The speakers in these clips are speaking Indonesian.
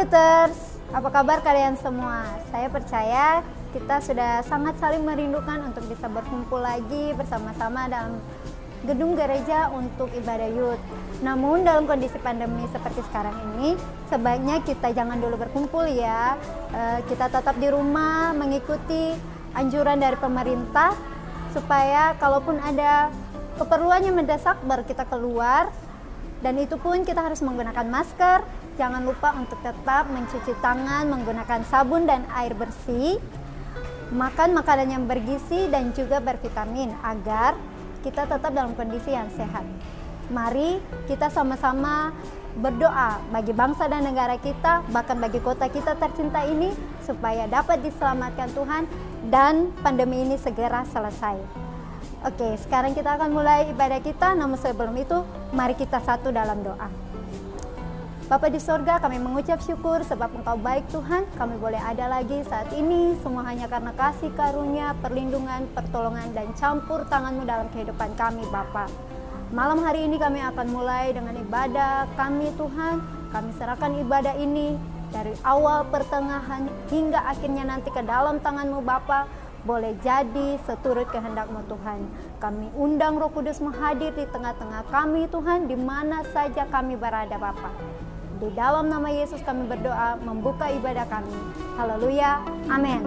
Youtubers, apa kabar kalian semua? Saya percaya kita sudah sangat saling merindukan untuk bisa berkumpul lagi bersama-sama dalam gedung gereja untuk ibadah youth. Namun dalam kondisi pandemi seperti sekarang ini, sebaiknya kita jangan dulu berkumpul ya. Kita tetap di rumah mengikuti anjuran dari pemerintah supaya kalaupun ada keperluannya mendesak baru kita keluar. Dan itu pun kita harus menggunakan masker. Jangan lupa untuk tetap mencuci tangan menggunakan sabun dan air bersih. Makan makanan yang bergizi dan juga bervitamin agar kita tetap dalam kondisi yang sehat. Mari kita sama-sama berdoa bagi bangsa dan negara kita, bahkan bagi kota kita tercinta ini, supaya dapat diselamatkan Tuhan dan pandemi ini segera selesai. Oke, sekarang kita akan mulai ibadah kita, namun sebelum itu mari kita satu dalam doa. Bapa di sorga, kami mengucap syukur sebab Engkau baik Tuhan. Kami boleh ada lagi saat ini, semua hanya karena kasih karunia, perlindungan, pertolongan, dan campur tangan-Mu dalam kehidupan kami Bapa. Malam hari ini kami akan mulai dengan ibadah kami Tuhan. Kami serahkan ibadah ini dari awal, pertengahan, hingga akhirnya nanti ke dalam tangan-Mu Bapa. Boleh jadi seturut kehendak-Mu Tuhan. Kami undang Roh Kudus-Mu hadir di tengah-tengah kami Tuhan, di mana saja kami berada Bapa. Di dalam nama Yesus kami berdoa, membuka ibadah kami. Haleluya, amin.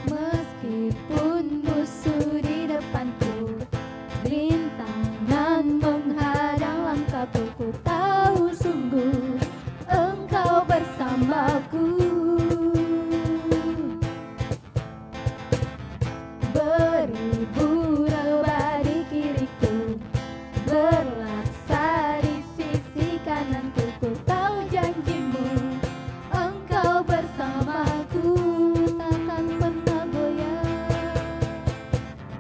Meskipun musuh di depanku, rintangan menghadang langkahku, ku tahu sungguh Engkau bersamaku. Beribu rebah di kiriku, berlaksa di sisi kananku, ku tahu janji-Mu Engkau bersamaku.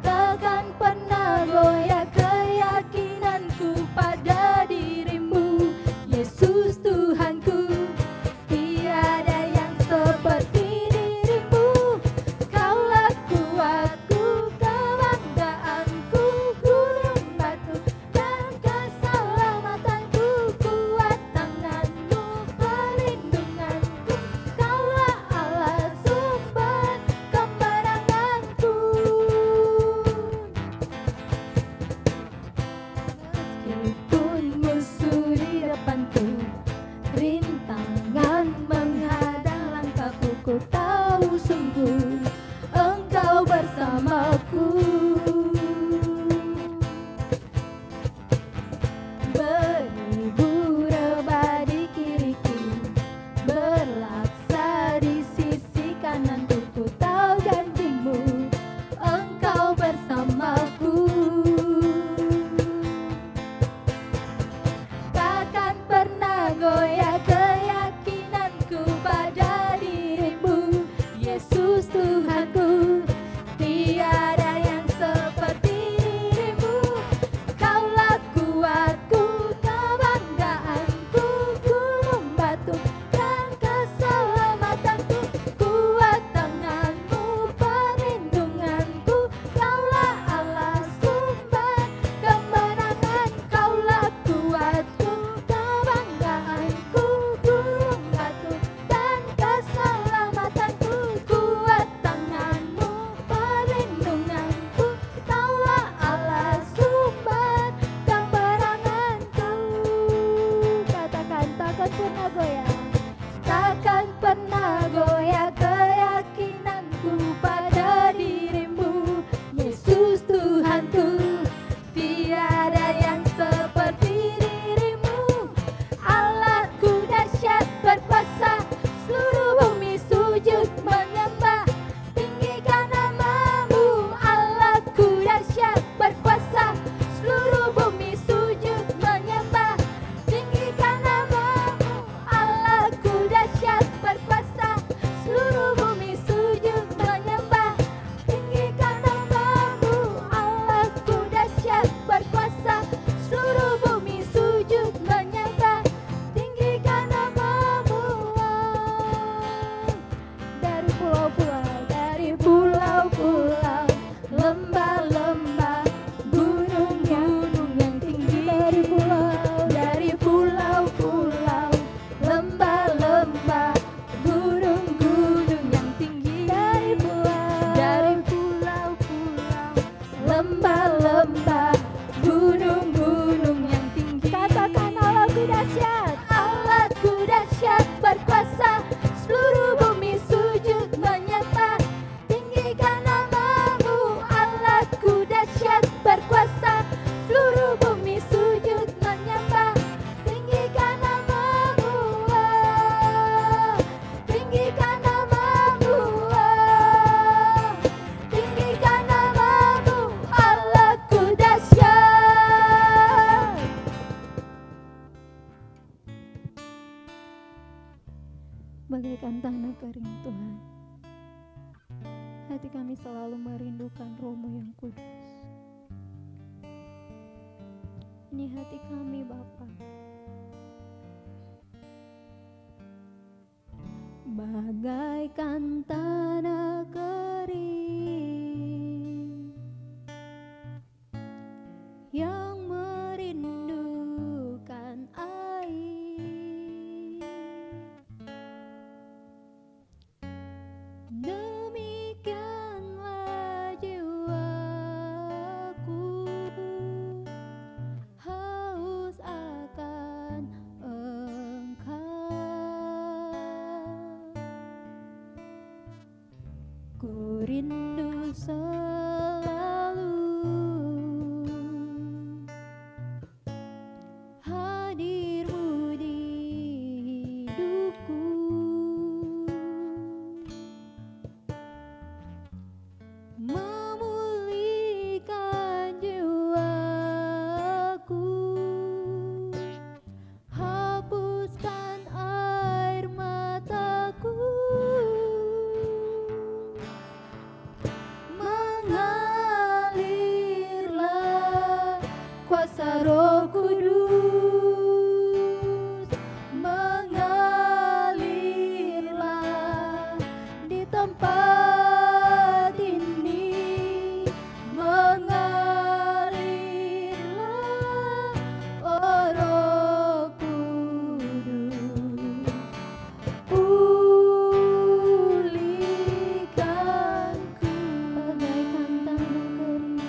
Takkan pernah goyah keyakinanku pada diri-Mu, Yesus Tuhanku. Tiada yang seperti diri-Mu, Kaulah kuatku, kebanggaanku, gunung batu dan keselamatanku. Kuat tangan-Mu, perlindunganku, Kaulah Allah sumber kemenanganku. Meskipun musuh di depanku, rintangan menghadang langkahku, ku tahu sungguh Engkau bersamaku. Beribu rebah di kiriku, berlaksa di sisi kananku, ku tahu janji-Mu Engkau bersamaku. bagaikan tanah kering Tuhan. Hati kami selalu merindukan Roh-Mu yang kudus. Ini hati kami Bapa. Bagaikan tanah kering yang merindukan air, demikianlah jiwaku haus akan Engkau. Ku rindu selalu hadir-Mu di hidupku, memulihkan jiwaku, hapuskan air mataku, mengalirlah kuasa Roh Kudus, mengalirlah di tempat ini, mengalirlah oh Roh Kudus, pulihkanku bagaikan tanah kering.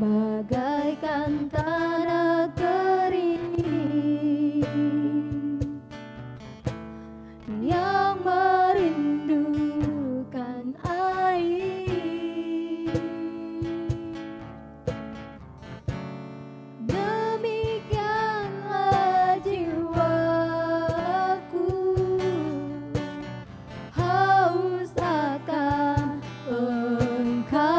Bagaikan tanah kering yang merindukan air, demikianlah jiwaku haus akan Engkau.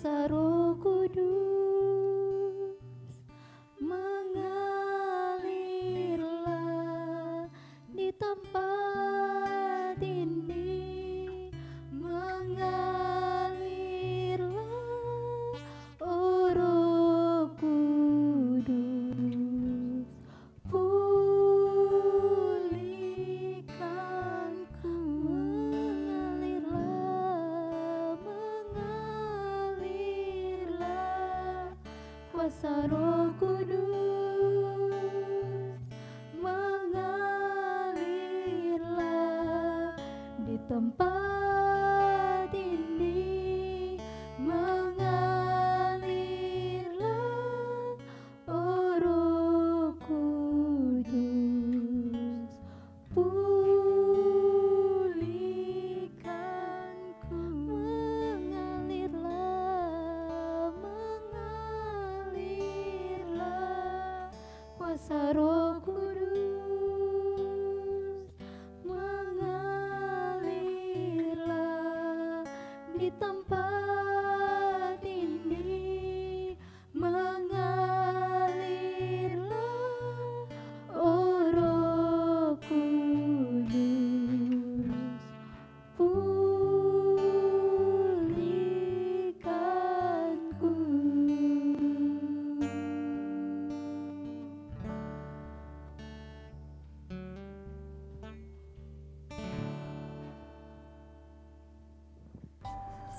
kuasa Roh Kudus mengalirlah di tempat ini, mengalirlah, oh Roh Kudus, pulihkanku, mengalirlah, kuasa Roh Kudus mengalirlah di tempat ini, mengalirlah, oh Roh Kudus, pulihkanku, mengalirlah, kuasa Roh Kudus mengalirlah di tempat ini, mengalirlah, oh Roh Kudus, pulihkanku.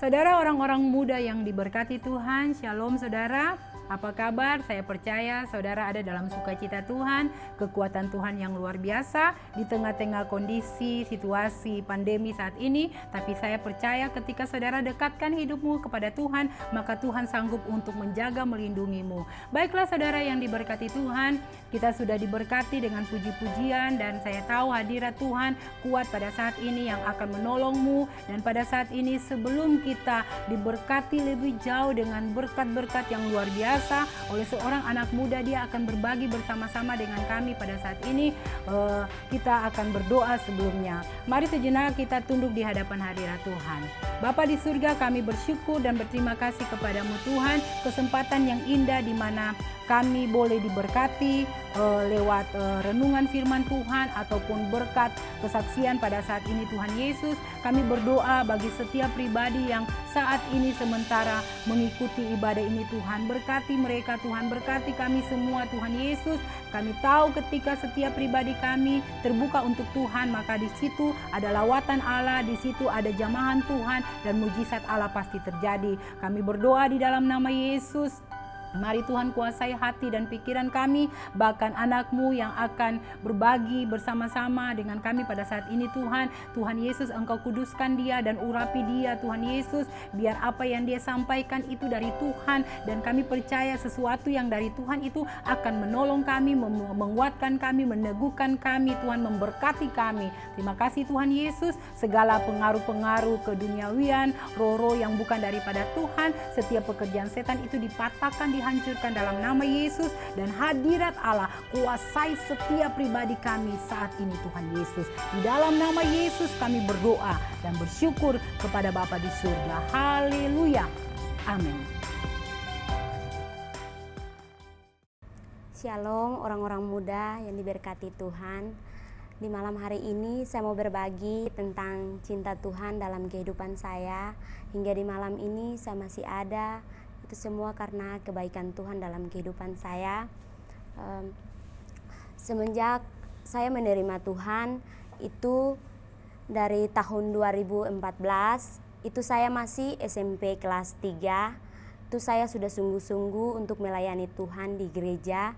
Saudara orang-orang muda yang diberkati Tuhan, Shalom saudara. Apa kabar? Saya percaya saudara ada dalam sukacita Tuhan, kekuatan Tuhan yang luar biasa di tengah-tengah kondisi, situasi, pandemi saat ini. Tapi saya percaya ketika saudara dekatkan hidupmu kepada Tuhan, maka Tuhan sanggup untuk menjaga, melindungimu. Baiklah saudara yang diberkati Tuhan, kita sudah diberkati dengan puji-pujian dan saya tahu hadirat Tuhan kuat pada saat ini yang akan menolongmu. Dan pada saat ini sebelum kita diberkati lebih jauh dengan berkat-berkat yang luar biasa oleh seorang anak muda, dia akan berbagi bersama-sama dengan kami pada saat ini. Kita akan berdoa sebelumnya. Mari sejenak kita tunduk di hadapan hadirat Tuhan. Bapa di surga, kami bersyukur dan berterima kasih kepadamu Tuhan, kesempatan yang indah di mana kami boleh diberkati lewat renungan firman Tuhan ataupun berkat kesaksian pada saat ini Tuhan Yesus. Kami berdoa bagi setiap pribadi yang saat ini sementara mengikuti ibadah ini Tuhan. Berkati mereka Tuhan, berkati kami semua Tuhan Yesus. Kami tahu ketika setiap pribadi kami terbuka untuk Tuhan, maka di situ ada lawatan Allah, di situ ada jamahan Tuhan dan mujizat Allah pasti terjadi. Kami berdoa di dalam nama Yesus. Mari Tuhan kuasai hati dan pikiran kami, bahkan anakmu yang akan berbagi bersama-sama dengan kami pada saat ini Tuhan. Tuhan Yesus, Engkau kuduskan dia dan urapi dia Tuhan Yesus, biar apa yang dia sampaikan itu dari Tuhan. Dan kami percaya sesuatu yang dari Tuhan itu akan menolong kami, menguatkan kami, meneguhkan kami Tuhan, memberkati kami. Terima kasih Tuhan Yesus, segala pengaruh-pengaruh keduniawian, roh-roh yang bukan daripada Tuhan, setiap pekerjaan setan itu dipatahkan, dihancurkan dalam nama Yesus, dan hadirat Allah kuasai setiap pribadi kami saat ini Tuhan Yesus. Di dalam nama Yesus kami berdoa dan bersyukur kepada Bapa di surga. Haleluya. Amin. Shalom orang-orang muda yang diberkati Tuhan. Di malam hari ini saya mau berbagi tentang cinta Tuhan dalam kehidupan saya. Hingga di malam ini saya masih ada. Itu semua karena kebaikan Tuhan dalam kehidupan saya. Semenjak saya menerima Tuhan itu dari tahun 2014, itu saya masih SMP kelas 3. Itu saya sudah sungguh-sungguh untuk melayani Tuhan di gereja.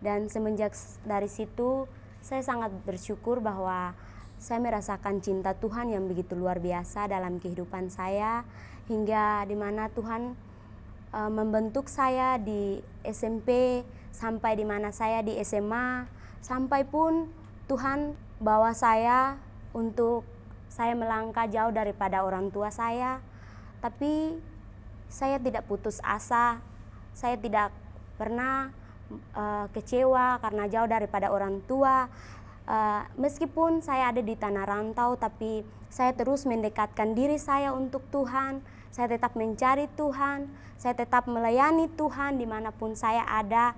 Dan semenjak dari situ saya sangat bersyukur bahwa saya merasakan cinta Tuhan yang begitu luar biasa dalam kehidupan saya, hingga dimana Tuhan membentuk saya di SMP sampai di mana saya di SMA, sampai pun Tuhan bawa saya untuk saya melangkah jauh daripada orang tua saya. Tapi saya tidak putus asa, saya tidak pernah kecewa karena jauh daripada orang tua. meskipun saya ada di tanah rantau, tapi saya terus mendekatkan diri saya untuk Tuhan. Saya tetap mencari Tuhan, saya tetap melayani Tuhan dimanapun saya ada.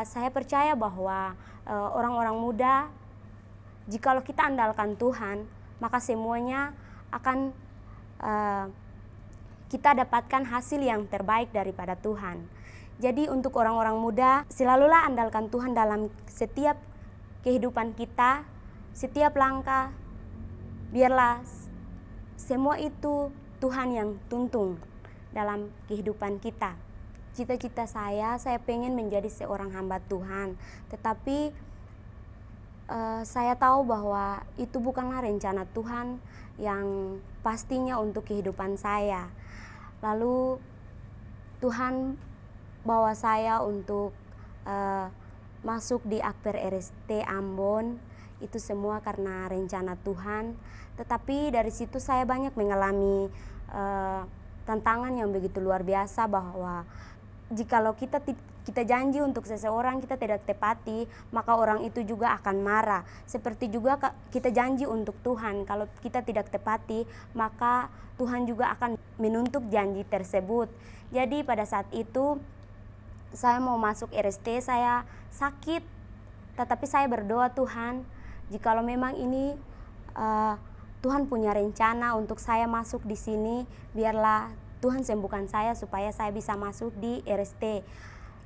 Saya percaya bahwa orang-orang muda, jikalau kita andalkan Tuhan, maka semuanya akan kita dapatkan hasil yang terbaik daripada Tuhan. Jadi untuk orang-orang muda, selalulah andalkan Tuhan dalam setiap kehidupan kita, setiap langkah. Biarlah semua itu Tuhan yang tuntun dalam kehidupan kita. Cita-cita saya pengen menjadi seorang hamba Tuhan. Tetapi saya tahu bahwa itu bukanlah rencana Tuhan yang pastinya untuk kehidupan saya. Lalu Tuhan bawa saya untuk masuk di Akper RST Ambon. Itu semua karena rencana Tuhan. Tetapi dari situ saya banyak mengalami tantangan yang begitu luar biasa, bahwa jikalau kita janji untuk seseorang kita tidak tepati, maka orang itu juga akan marah. Seperti juga kita janji untuk Tuhan, kalau kita tidak tepati, maka Tuhan juga akan menuntut janji tersebut. Jadi pada saat itu saya mau masuk RST, saya sakit, tetapi saya berdoa, Tuhan, jikalau memang ini Tuhan punya rencana untuk saya masuk di sini, biarlah Tuhan sembuhkan saya supaya saya bisa masuk di RST.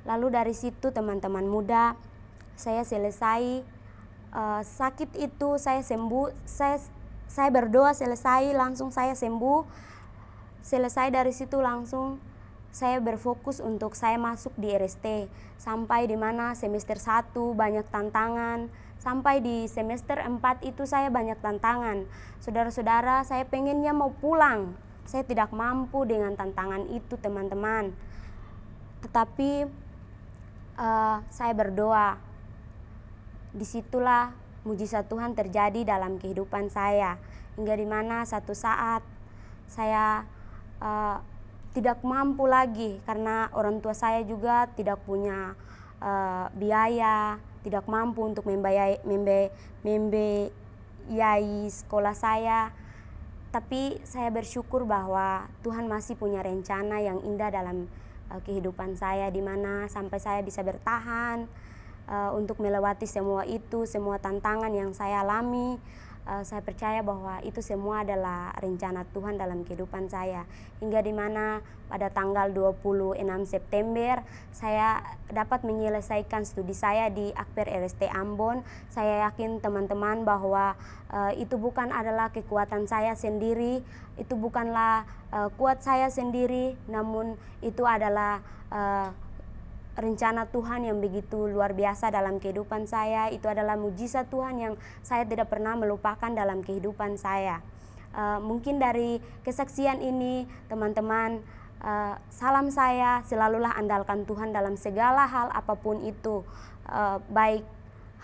Lalu dari situ teman-teman muda, saya selesai sakit itu, saya sembuh, saya berdoa selesai, langsung saya sembuh. Selesai dari situ langsung saya berfokus untuk saya masuk di RST. Sampai di mana semester 1 banyak tantangan, sampai di semester 4 itu saya banyak tantangan. Saudara-saudara, saya pengennya mau pulang. Saya tidak mampu dengan tantangan itu, teman-teman. Tetapi saya berdoa. Disitulah mujizat Tuhan terjadi dalam kehidupan saya. Hingga di mana satu saat saya tidak mampu lagi karena orang tua saya juga tidak punya biaya, tidak mampu untuk membiayai sekolah saya. Tapi saya bersyukur bahwa Tuhan masih punya rencana yang indah dalam kehidupan saya, di mana sampai saya bisa bertahan untuk melewati semua itu, semua tantangan yang saya alami. Saya percaya bahwa itu semua adalah rencana Tuhan dalam kehidupan saya. Hingga di mana pada tanggal 26 September saya dapat menyelesaikan studi saya di Akper RST Ambon. Saya yakin teman-teman bahwa itu bukan adalah kekuatan saya sendiri, itu bukanlah kuat saya sendiri, namun itu adalah rencana Tuhan yang begitu luar biasa dalam kehidupan saya. Itu adalah mujizat Tuhan yang saya tidak pernah melupakan dalam kehidupan saya. Mungkin dari kesaksian ini teman-teman, salam saya selalulah andalkan Tuhan dalam segala hal apapun itu, baik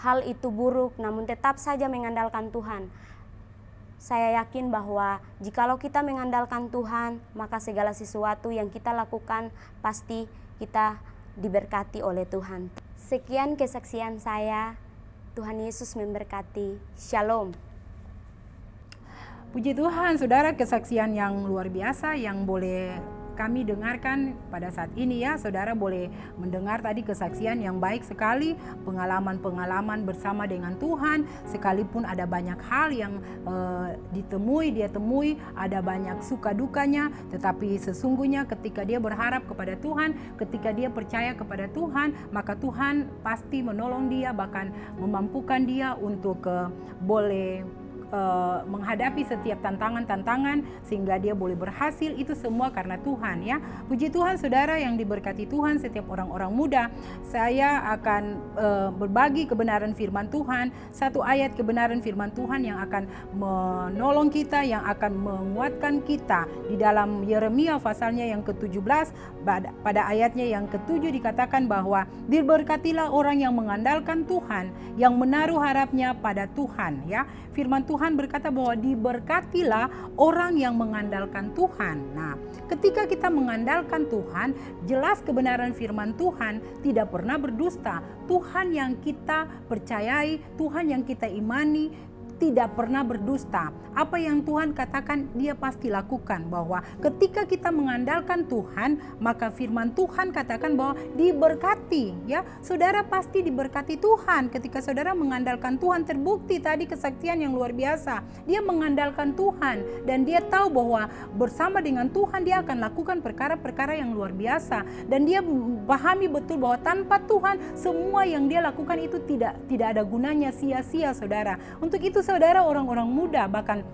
hal itu buruk, namun tetap saja mengandalkan Tuhan. Saya yakin bahwa jikalau kita mengandalkan Tuhan, maka segala sesuatu yang kita lakukan pasti kita diberkati oleh Tuhan. Sekian kesaksian saya. Tuhan Yesus memberkati. Shalom. Puji Tuhan, saudara, kesaksian yang luar biasa yang boleh kami dengarkan pada saat ini ya. Saudara boleh mendengar tadi kesaksian yang baik sekali, pengalaman-pengalaman bersama dengan Tuhan, sekalipun ada banyak hal yang dia temui, ada banyak suka dukanya, tetapi sesungguhnya ketika dia berharap kepada Tuhan, ketika dia percaya kepada Tuhan, maka Tuhan pasti menolong dia, bahkan memampukan dia untuk boleh menghadapi setiap tantangan-tantangan sehingga dia boleh berhasil. Itu semua karena Tuhan ya. Puji Tuhan, saudara yang diberkati Tuhan, setiap orang-orang muda, saya akan berbagi kebenaran firman Tuhan, satu ayat kebenaran firman Tuhan yang akan menolong kita, yang akan menguatkan kita di dalam Yeremia pasalnya yang ke-17. Pada ayatnya yang ke-7 dikatakan bahwa diberkatilah orang yang mengandalkan Tuhan, yang menaruh harapnya pada Tuhan ya. Firman Tuhan Tuhan berkata bahwa diberkatilah orang yang mengandalkan Tuhan. Nah, ketika kita mengandalkan Tuhan, jelas kebenaran firman Tuhan tidak pernah berdusta. Tuhan yang kita percayai, Tuhan yang kita imani, tidak pernah berdusta. Apa yang Tuhan katakan dia pasti lakukan, bahwa ketika kita mengandalkan Tuhan, maka firman Tuhan katakan bahwa diberkati, ya. Saudara pasti diberkati Tuhan ketika saudara mengandalkan Tuhan. Terbukti tadi kesaksian yang luar biasa. Dia mengandalkan Tuhan dan dia tahu bahwa bersama dengan Tuhan dia akan lakukan perkara-perkara yang luar biasa, dan dia pahami betul bahwa tanpa Tuhan semua yang dia lakukan itu tidak ada gunanya, sia-sia, saudara. Untuk itu saudara, orang-orang muda, bahkan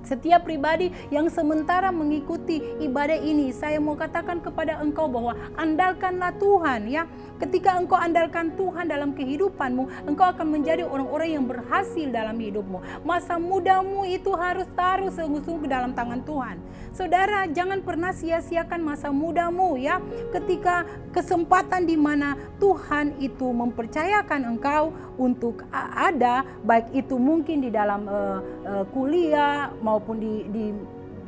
setiap pribadi yang sementara mengikuti ibadah ini, saya mau katakan kepada engkau bahwa andalkanlah Tuhan, ya. Ketika engkau andalkan Tuhan dalam kehidupanmu, engkau akan menjadi orang-orang yang berhasil dalam hidupmu. Masa mudamu itu harus taruh sungguh-sungguh dalam tangan Tuhan. Saudara, jangan pernah sia-siakan masa mudamu, ya. Ketika kesempatan di mana Tuhan itu mempercayakan engkau untuk ada, baik itu mungkin di dalam kuliah maupun di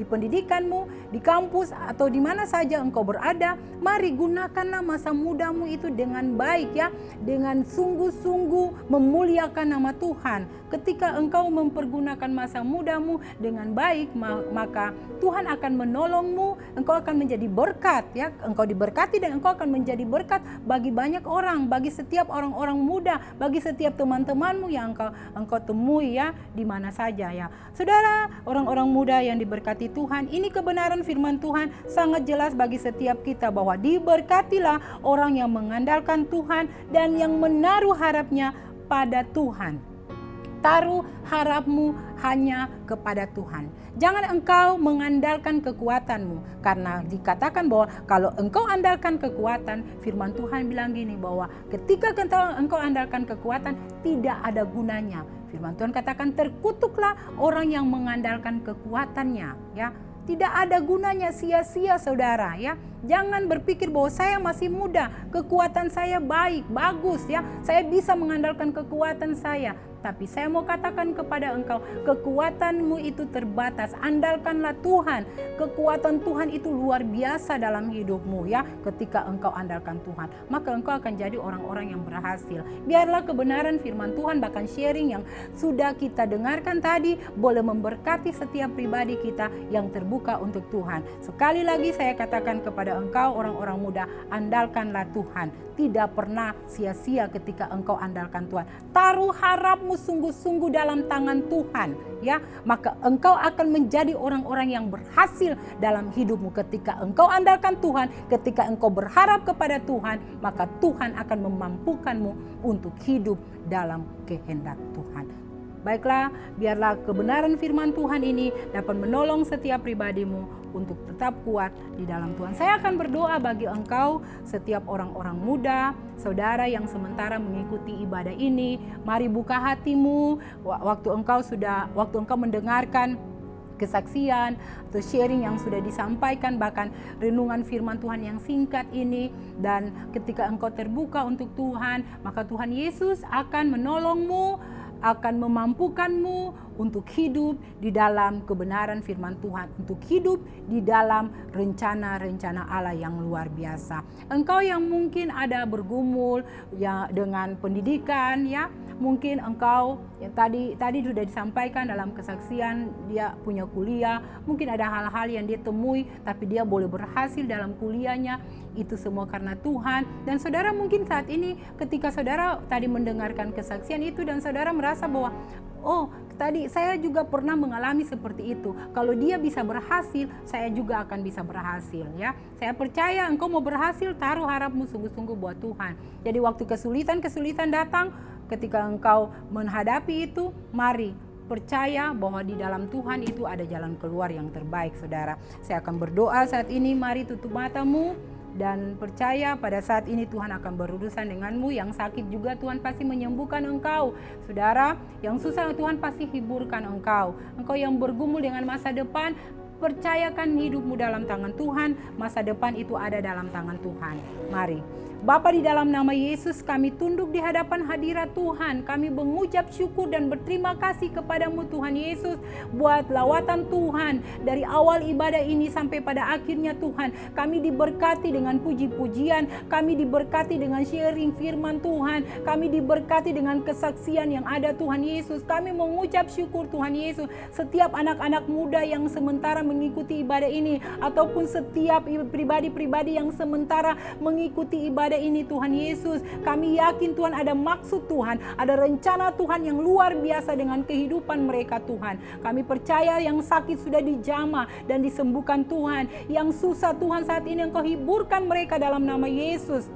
pendidikanmu, di kampus, atau di mana saja engkau berada, mari gunakanlah masa mudamu itu dengan baik, ya, dengan sungguh-sungguh memuliakan nama Tuhan. Ketika engkau mempergunakan masa mudamu dengan baik, maka Tuhan akan menolongmu, engkau akan menjadi berkat, ya. Engkau diberkati dan engkau akan menjadi berkat bagi banyak orang, bagi setiap orang-orang muda, bagi setiap teman-temanmu yang engkau temui, ya, di mana saja, ya. Saudara, orang-orang muda yang diberkati Tuhan, ini kebenaran firman Tuhan sangat jelas bagi setiap kita bahwa diberkatilah orang yang mengandalkan Tuhan dan yang menaruh harapnya pada Tuhan. Taruh harapmu hanya kepada Tuhan. Jangan engkau mengandalkan kekuatanmu, karena dikatakan bahwa kalau engkau andalkan kekuatan, firman Tuhan bilang gini, bahwa ketika engkau andalkan kekuatan tidak ada gunanya. Firman Tuhan katakan terkutuklah orang yang mengandalkan kekuatannya, ya. Tidak ada gunanya, sia-sia, saudara, ya. Jangan berpikir bahwa saya masih muda, kekuatan saya baik, bagus, ya. Saya bisa mengandalkan kekuatan saya. Tapi saya mau katakan kepada engkau, kekuatanmu itu terbatas. Andalkanlah Tuhan. Kekuatan Tuhan itu luar biasa dalam hidupmu, ya. Ketika engkau andalkan Tuhan, maka engkau akan jadi orang-orang yang berhasil. Biarlah kebenaran firman Tuhan, bahkan sharing yang sudah kita dengarkan tadi, boleh memberkati setiap pribadi kita yang terbuka untuk Tuhan. Sekali lagi saya katakan kepada engkau, orang-orang muda, andalkanlah Tuhan. Tidak pernah sia-sia ketika engkau andalkan Tuhan. Taruh harapmu sungguh-sungguh dalam tangan Tuhan, ya. Maka engkau akan menjadi orang-orang yang berhasil dalam hidupmu. Ketika engkau andalkan Tuhan, ketika engkau berharap kepada Tuhan, maka Tuhan akan memampukanmu untuk hidup dalam kehendak Tuhan. Baiklah, biarlah kebenaran firman Tuhan ini dapat menolong setiap pribadimu untuk tetap kuat di dalam Tuhan. Saya akan berdoa bagi engkau, setiap orang-orang muda, saudara yang sementara mengikuti ibadah ini. Mari buka hatimu waktu engkau mendengarkan kesaksian atau sharing yang sudah disampaikan, bahkan renungan firman Tuhan yang singkat ini. Dan ketika engkau terbuka untuk Tuhan, maka Tuhan Yesus akan menolongmu, akan memampukanmu untuk hidup di dalam kebenaran firman Tuhan, untuk hidup di dalam rencana-rencana Allah yang luar biasa. Engkau yang mungkin ada bergumul ya dengan pendidikan, ya, mungkin engkau yang tadi sudah disampaikan dalam kesaksian, dia punya kuliah, mungkin ada hal-hal yang dia temui tapi dia boleh berhasil dalam kuliahnya, itu semua karena Tuhan. Dan saudara mungkin saat ini ketika saudara tadi mendengarkan kesaksian itu dan saudara merasa bahwa oh, tadi saya juga pernah mengalami seperti itu. Kalau dia bisa berhasil, saya juga akan bisa berhasil, ya. Saya percaya engkau mau berhasil, taruh harapmu sungguh-sungguh buat Tuhan. Jadi waktu kesulitan datang, ketika engkau menghadapi itu, mari percaya bahwa di dalam Tuhan itu ada jalan keluar yang terbaik, saudara. Saya akan berdoa saat ini, mari tutup matamu. Dan percaya pada saat ini Tuhan akan berurusan denganmu. Yang sakit juga Tuhan pasti menyembuhkan engkau. Saudara, yang susah Tuhan pasti hiburkan engkau. Engkau yang bergumul dengan masa depan, percayakan hidupmu dalam tangan Tuhan. Masa depan itu ada dalam tangan Tuhan. Mari Bapa, di dalam nama Yesus kami tunduk di hadapan hadirat Tuhan. Kami mengucap syukur dan berterima kasih kepadamu Tuhan Yesus buat lawatan Tuhan. Dari awal ibadah ini sampai pada akhirnya Tuhan, kami diberkati dengan puji-pujian, kami diberkati dengan sharing firman Tuhan, kami diberkati dengan kesaksian yang ada Tuhan Yesus. Kami mengucap syukur Tuhan Yesus, setiap anak-anak muda yang sementara mengikuti ibadah ini, ataupun setiap pribadi-pribadi yang sementara mengikuti ibadah ini Tuhan Yesus. Kami yakin Tuhan ada maksud Tuhan, ada rencana Tuhan yang luar biasa dengan kehidupan mereka Tuhan. Kami percaya yang sakit sudah dijamah dan disembuhkan Tuhan. Yang susah Tuhan saat ini Engkau hiburkan mereka dalam nama Yesus.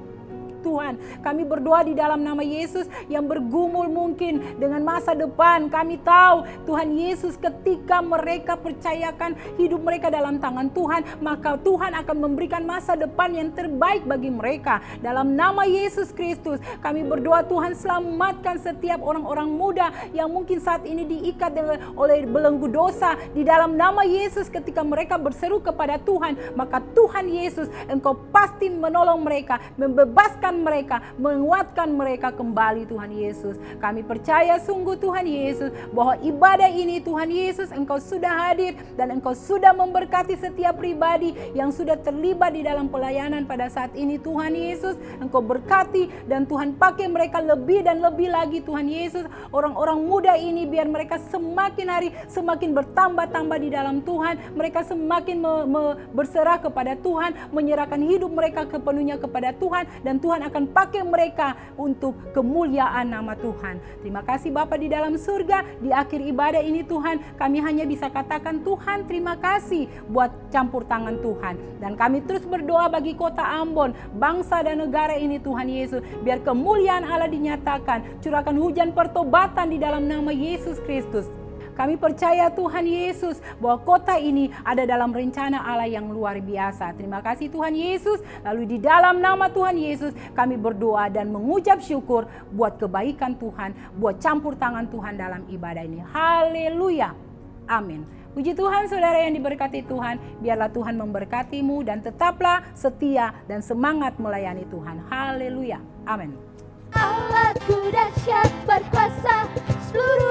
Tuhan, kami berdoa di dalam nama Yesus yang bergumul mungkin dengan masa depan. Kami tahu Tuhan Yesus ketika mereka percayakan hidup mereka dalam tangan Tuhan, maka Tuhan akan memberikan masa depan yang terbaik bagi mereka. Dalam nama Yesus Kristus kami berdoa Tuhan, selamatkan setiap orang-orang muda yang mungkin saat ini diikat oleh belenggu dosa. Di dalam nama Yesus ketika mereka berseru kepada Tuhan, maka Tuhan Yesus Engkau pasti menolong mereka, membebaskan mereka, menguatkan mereka kembali Tuhan Yesus. Kami percaya sungguh Tuhan Yesus bahwa ibadah ini Tuhan Yesus Engkau sudah hadir dan Engkau sudah memberkati setiap pribadi yang sudah terlibat di dalam pelayanan pada saat ini Tuhan Yesus. Engkau berkati dan Tuhan pakai mereka lebih dan lebih lagi Tuhan Yesus. Orang-orang muda ini biar mereka semakin hari semakin bertambah-tambah di dalam Tuhan. Mereka semakin berserah kepada Tuhan, menyerahkan hidup mereka sepenuhnya kepada Tuhan, dan Tuhan akan pakai mereka untuk kemuliaan nama Tuhan. Terima kasih Bapa di dalam surga. Di akhir ibadah ini Tuhan, kami hanya bisa katakan Tuhan terima kasih buat campur tangan Tuhan. Dan kami terus berdoa bagi kota Ambon, bangsa dan negara ini Tuhan Yesus. Biar kemuliaan Allah dinyatakan. Curahkan hujan pertobatan di dalam nama Yesus Kristus. Kami percaya Tuhan Yesus bahwa kota ini ada dalam rencana Allah yang luar biasa. Terima kasih Tuhan Yesus. Lalu di dalam nama Tuhan Yesus kami berdoa dan mengucap syukur buat kebaikan Tuhan, buat campur tangan Tuhan dalam ibadah ini. Haleluya. Amin. Puji Tuhan saudara yang diberkati Tuhan. Biarlah Tuhan memberkatimu dan tetaplah setia dan semangat melayani Tuhan. Haleluya. Amin. Allahku dahsyat berkuasa, seluruh